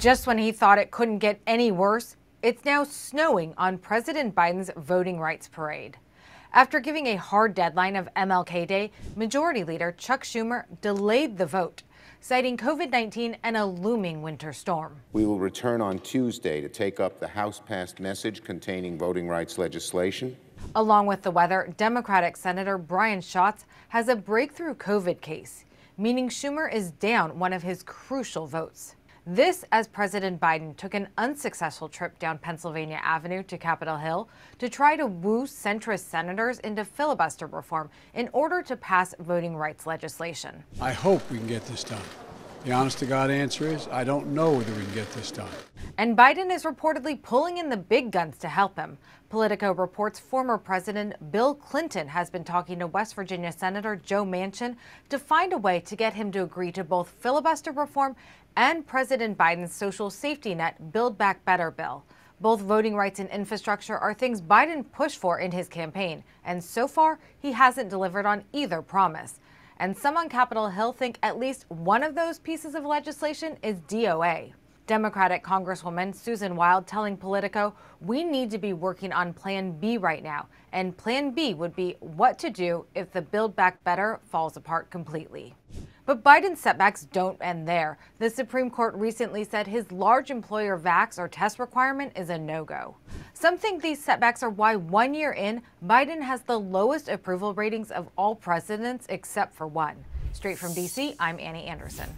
Just when he thought it couldn't get any worse, it's now snowing on President Biden's voting rights parade. After giving a hard deadline of MLK Day, Majority Leader Chuck Schumer delayed the vote, citing COVID-19 and a looming winter storm. We will return on Tuesday to take up the House-passed message containing voting rights legislation. Along with the weather, Democratic Senator Brian Schatz has a breakthrough COVID case, meaning Schumer is down one of his crucial votes. This as President Biden took an unsuccessful trip down Pennsylvania Avenue to Capitol Hill to try to woo centrist senators into filibuster reform in order to pass voting rights legislation. I hope we can get this done. The honest-to-God answer is, I don't know whether we can get this done. And Biden is reportedly pulling in the big guns to help him. Politico reports former President Bill Clinton has been talking to West Virginia Senator Joe Manchin to find a way to get him to agree to both filibuster reform and President Biden's social safety net Build Back Better bill. Both voting rights and infrastructure are things Biden pushed for in his campaign, and so far he hasn't delivered on either promise. And some on Capitol Hill think at least one of those pieces of legislation is DOA. Democratic Congresswoman Susan Wild telling Politico, "We need to be working on Plan B right now, and Plan B would be what to do if the Build Back Better falls apart completely." But Biden's setbacks don't end there. The Supreme Court recently said his large employer vax or test requirement is a no-go. Some think these setbacks are why 1 year in, Biden has the lowest approval ratings of all presidents except for one. Straight from D.C., I'm Annie Anderson.